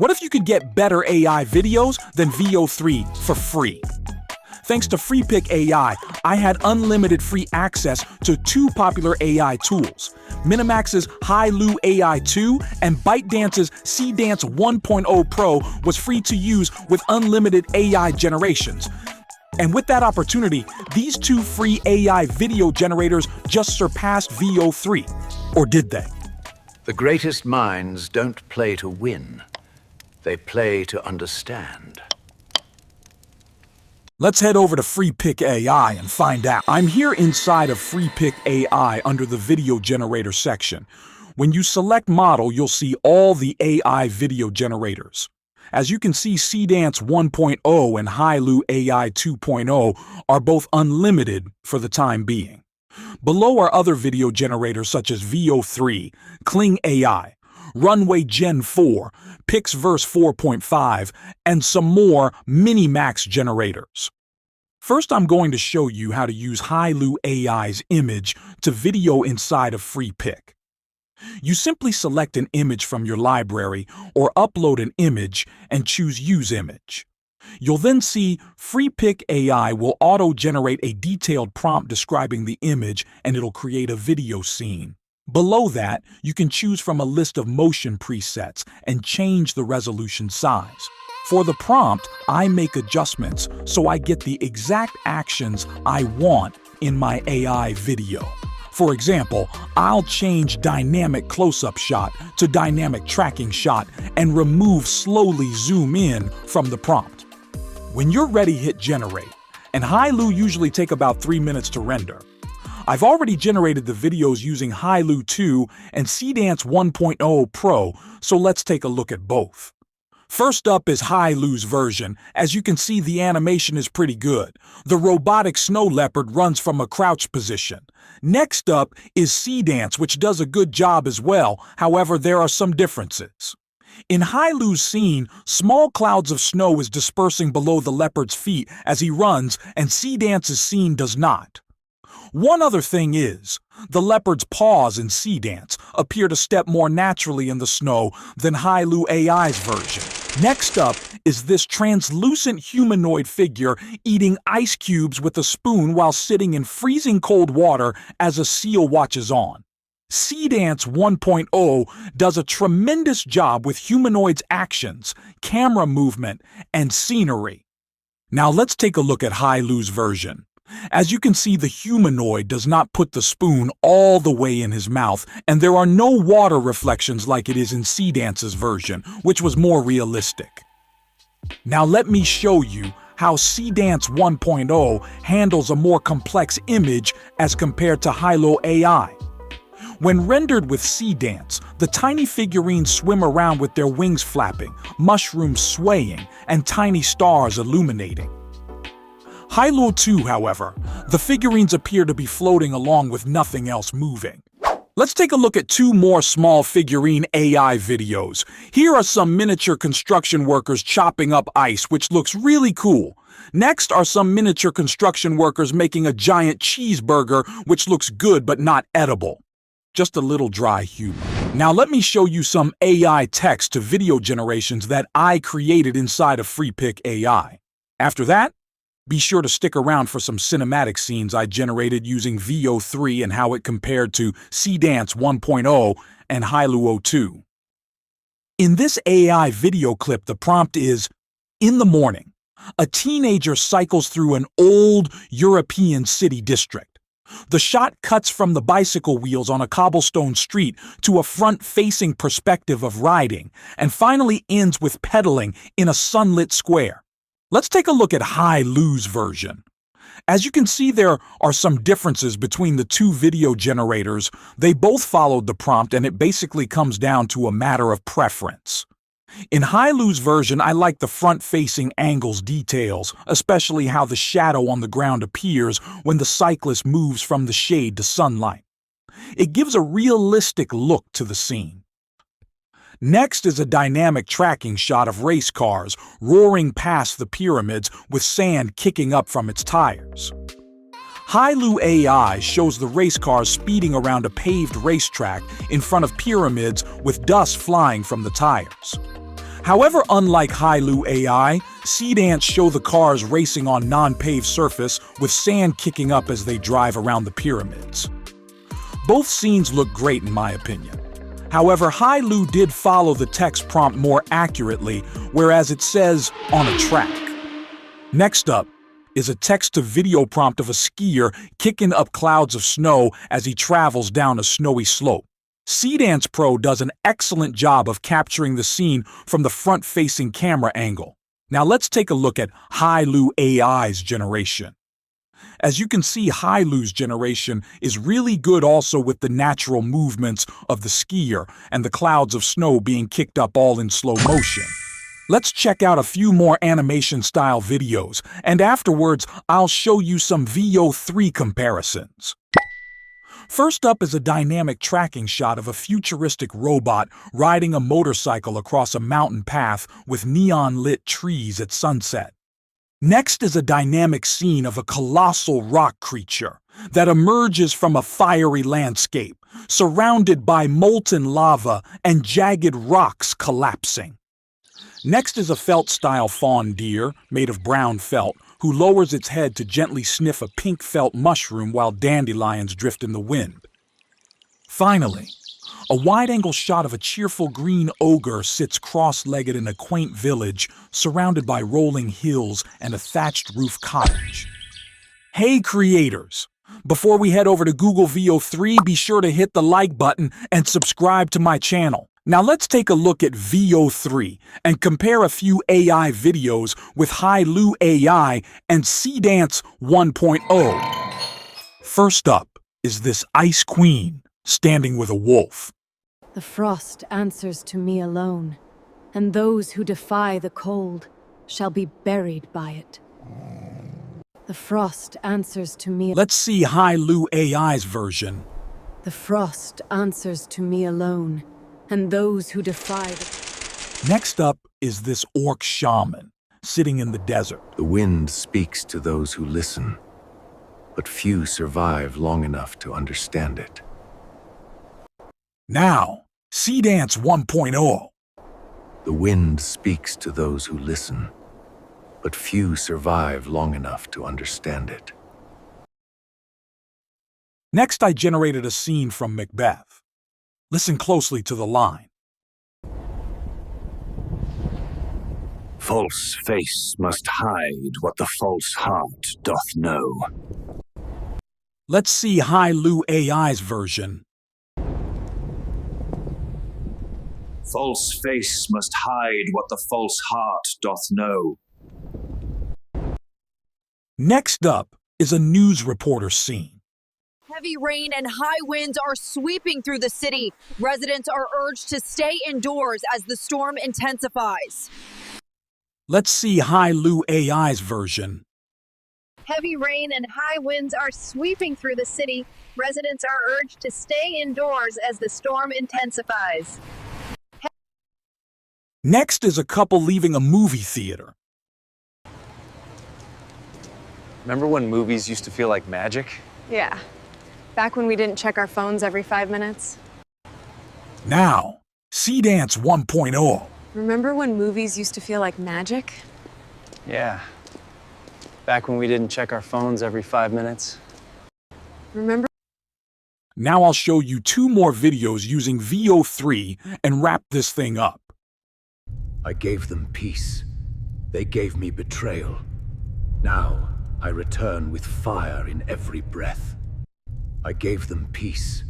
What if you could get better AI videos than Veo 3 for free? Thanks to FreePic AI, I had unlimited free access to two popular AI tools. Minimax's Hailuo AI 2 and ByteDance's Seedance 1.0 Pro was free to use with unlimited AI generations. And with that opportunity, these two free AI video generators just surpassed Veo 3. Or did they? The greatest minds don't play to win. They play to understand. Let's head over to FreePic AI and find out. I'm here inside of FreePic AI under the video generator section. When you select model, you'll see all the AI video generators. As you can see, Seedance 1.0 and Hailuo AI 2.0 are both unlimited for the time being. Below are other video generators such as Veo 3, Kling AI, Runway Gen 4, Pixverse 4.5, and some more Minimax generators. First, I'm going to show you how to use Hailuo AI's image to video inside of FreePic. You simply select an image from your library or upload an image and choose Use Image. You'll then see FreePic AI will auto-generate a detailed prompt describing the image and it'll create a video scene. Below that, you can choose from a list of motion presets and change the resolution size. For the prompt, I make adjustments so I get the exact actions I want in my AI video. For example, I'll change dynamic close-up shot to dynamic tracking shot and remove slowly zoom in from the prompt. When you're ready, hit generate, and Hailuo usually take about 3 minutes to render. I've already generated the videos using Hailuo 2 and Seedance 1.0 Pro, so let's take a look at both. First up is Hailuo's version. As you can see, the animation is pretty good. The robotic snow leopard runs from a crouched position. Next up is Seedance, which does a good job as well. However, there are some differences. In Hailuo's scene, small clouds of snow is dispersing below the leopard's feet as he runs, and Seedance's scene does not. One other thing is, the leopard's paws in Seedance appear to step more naturally in the snow than Hailuo AI's version. Next up is this translucent humanoid figure eating ice cubes with a spoon while sitting in freezing cold water as a seal watches on. Seedance 1.0 does a tremendous job with humanoids' actions, camera movement, and scenery. Now let's take a look at Hailuo's version. As you can see, the humanoid does not put the spoon all the way in his mouth, and there are no water reflections like it is in Seedance's version, which was more realistic. Now let me show you how Seedance 1.0 handles a more complex image as compared to Hailuo AI. When rendered with Seedance, the tiny figurines swim around with their wings flapping, mushrooms swaying, and tiny stars illuminating. Hailuo 2, however, the figurines appear to be floating along with nothing else moving. Let's take a look at two more small figurine AI videos. Here are some miniature construction workers chopping up ice, which looks really cool. Next are some miniature construction workers making a giant cheeseburger, which looks good but not edible. Just a little dry humor. Now let me show you some AI text to video generations that I created inside of FreePic AI. After that, be sure to stick around for some cinematic scenes I generated using Veo 3 and how it compared to Seedance 1.0 and Hailuo 2. In this AI video clip, the prompt is, in the morning, a teenager cycles through an old European city district. The shot cuts from the bicycle wheels on a cobblestone street to a front-facing perspective of riding, and finally ends with pedaling in a sunlit square. Let's take a look at Hailuo's version. As you can see, there are some differences between the two video generators. They both followed the prompt, and it basically comes down to a matter of preference. In Hailuo's version, I like the front-facing angles details, especially how the shadow on the ground appears when the cyclist moves from the shade to sunlight. It gives a realistic look to the scene. Next is a dynamic tracking shot of race cars roaring past the pyramids with sand kicking up from its tires. Hailuo AI shows the race cars speeding around a paved racetrack in front of pyramids with dust flying from the tires. However, unlike Hailuo AI, Seedance show the cars racing on non-paved surface with sand kicking up as they drive around the pyramids. Both scenes look great in my opinion. However, Hailuo did follow the text prompt more accurately, whereas it says, "on a track." Next up is a text-to-video prompt of a skier kicking up clouds of snow as he travels down a snowy slope. Seedance Pro does an excellent job of capturing the scene from the front-facing camera angle. Now let's take a look at Hailuo AI's generation. As you can see, Hailuo's generation is really good also with the natural movements of the skier and the clouds of snow being kicked up all in slow motion. Let's check out a few more animation-style videos, and afterwards I'll show you some Veo 3 comparisons. First up is a dynamic tracking shot of a futuristic robot riding a motorcycle across a mountain path with neon-lit trees at sunset. Next is a dynamic scene of a colossal rock creature that emerges from a fiery landscape, surrounded by molten lava and jagged rocks collapsing. Next is a felt-style fawn deer, made of brown felt, who lowers its head to gently sniff a pink felt mushroom while dandelions drift in the wind. Finally, a wide-angle shot of a cheerful green ogre sits cross-legged in a quaint village surrounded by rolling hills and a thatched roof cottage. Hey creators! Before we head over to Google Veo 3, be sure to hit the like button and subscribe to my channel. Now let's take a look at Veo 3 and compare a few AI videos with Hailuo AI and Seedance 1.0. First up is this ice queen standing with a wolf. The frost answers to me alone, and those who defy the cold shall be buried by it. The frost answers to me. Let's see Hailuo AI's version. The frost answers to me alone, and those who defy the... Next up is this orc shaman sitting in the desert. The wind speaks to those who listen, but few survive long enough to understand it. Now, Seedance 1.0. The wind speaks to those who listen, but few survive long enough to understand it. Next, I generated a scene from Macbeth. Listen closely to the line. False face must hide what the false heart doth know. Let's see Hailuo AI's version. False face must hide what the false heart doth know. Next up is a news reporter scene. Heavy rain and high winds are sweeping through the city. Residents are urged to stay indoors as the storm intensifies. Let's see Hailuo AI's version. Heavy rain and high winds are sweeping through the city. Residents are urged to stay indoors as the storm intensifies. Next is a couple leaving a movie theater. Remember when movies used to feel like magic? Yeah. Back when we didn't check our phones every 5 minutes. Now, Seedance 1.0. Remember when movies used to feel like magic? Yeah. Back when we didn't check our phones every 5 minutes. Remember? Now I'll show you 2 more videos using Veo 3 and wrap this thing up. I gave them peace. They gave me betrayal. Now I return with fire in every breath. I gave them peace.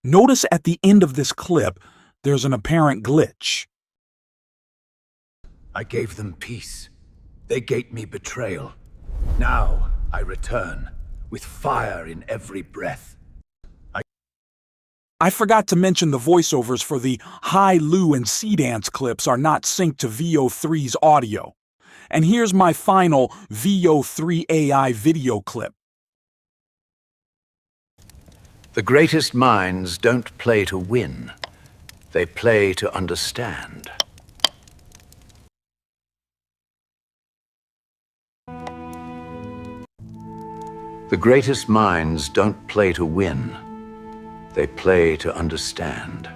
Notice at the end of this clip, there's an apparent glitch. I gave them peace. They gave me betrayal. Now I return with fire in every breath. I forgot to mention the voiceovers for the Hailuo and Seedance clips are not synced to Veo 3's audio. And here's my final Veo 3 AI video clip. The greatest minds don't play to win. They play to understand. The greatest minds don't play to win. They play to understand.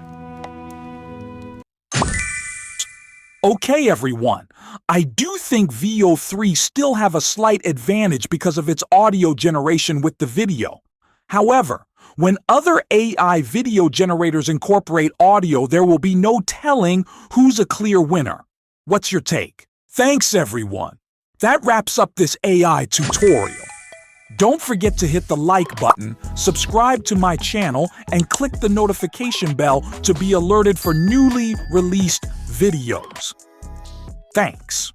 Okay, everyone. I do think Veo 3 still have a slight advantage because of its audio generation with the video. However, when other AI video generators incorporate audio, there will be no telling who's a clear winner. What's your take? Thanks, everyone. That wraps up this AI tutorial. Don't forget to hit the like button, subscribe to my channel, and click the notification bell to be alerted for newly released videos. Thanks.